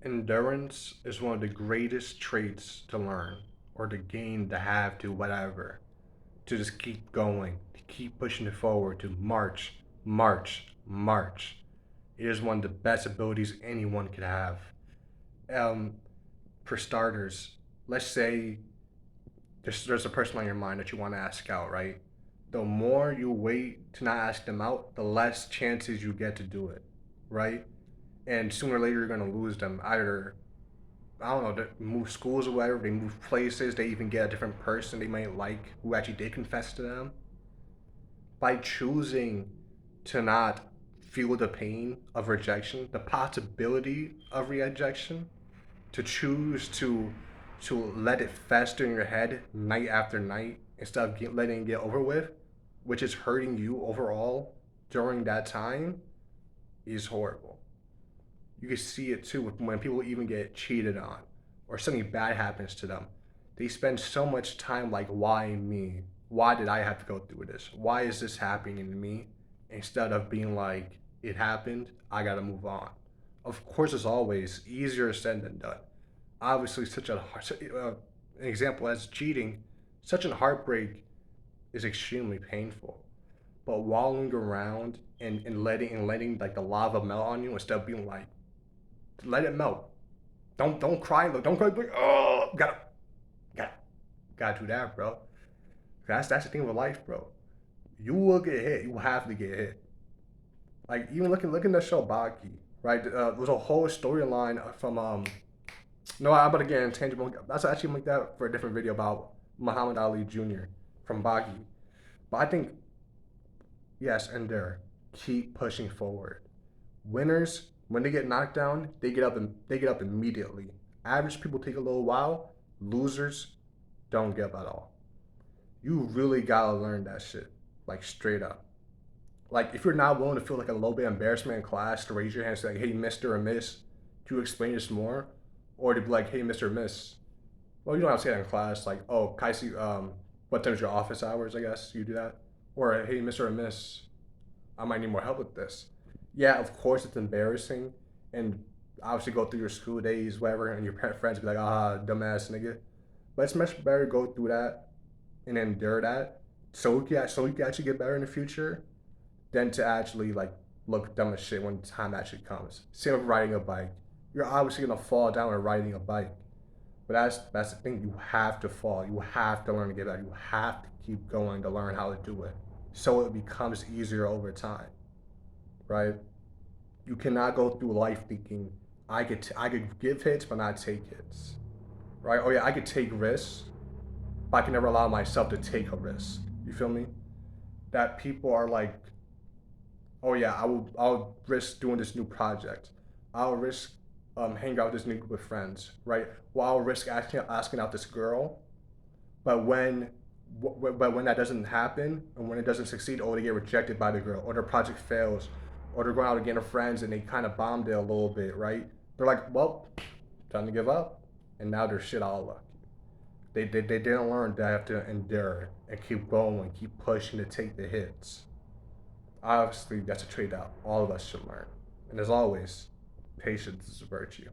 Endurance is one of the greatest traits to learn or to gain, to have, to whatever. To just keep going, to keep pushing it forward, to march, march, march. It is one of the best abilities anyone could have. Um, for starters, let's say there's a person on your mind that you want to ask out, right? The more you wait to not ask them out, the less chances you get to do it, right? And sooner or later, you're going to lose them. Either, I don't know, they move schools or whatever, they move places, they even get a different person they might like who actually did confess to them. By choosing to not feel the pain of rejection, the possibility of rejection, to choose to let it fester in your head night after night instead of letting it get over with, which is hurting you overall during that time, is horrible. You can see it too when people even get cheated on or something bad happens to them. They spend so much time like, why me? Why did I have to go through this? Why is this happening to me? Instead of being like, it happened, I gotta move on. Of course, it's always easier said than done. Obviously, an example as cheating, such a heartbreak is extremely painful. But wallowing around and letting like the lava melt on you instead of being like, let it melt. Don't cry. Look, don't cry. Like, oh, gotta gotta do that, bro. That's the thing with life, bro. You will get hit. You will have to get hit. Like even looking at the show Baki, right? There was a whole storyline from No, I'm about to get intangible. That's actually make that for a different video about Muhammad Ali Jr. from Baki. But I think yes, and there, keep pushing forward. Winners, when they get knocked down, they get up immediately. Average people take a little while. Losers don't give up at all. You really gotta learn that shit, like straight up. Like if you're not willing to feel like a little bit of embarrassment in class, to raise your hand and say, like, "Hey, Mister or Miss, can you explain this more?" Or to be like, "Hey, Mister or Miss." Well, you don't have to say that in class. Like, "Oh, can I see what time's your office hours?" I guess you do that. Or, "Hey, Mister or Miss, I might need more help with this." Yeah, of course it's embarrassing, and obviously go through your school days, whatever, and your friends be like, "Ah, dumbass nigga." But it's much better to go through that and endure that, so you can actually get better in the future, than to actually like look dumb as shit when the time actually comes. Same with riding a bike. You're obviously gonna fall down when riding a bike, but that's the thing. You have to fall. You have to learn to get better. You have to keep going to learn how to do it, so it becomes easier over time, right? You cannot go through life thinking I could give hits but not take hits, right? Oh yeah, I could take risks, but I can never allow myself to take a risk. You feel me? That people are like, oh yeah, I'll risk doing this new project. I'll risk hanging out with this new group of friends, right? Well, I'll risk asking out this girl, but when that doesn't happen and when it doesn't succeed, or they get rejected by the girl, or their project fails, or they're going out again with friends and they kind of bombed it a little bit, right? They're like, well, time to give up, and now they're shit all luck. They didn't learn that they have to endure and keep going, keep pushing to take the hits. Obviously, that's a trait that all of us should learn. And as always, patience is a virtue.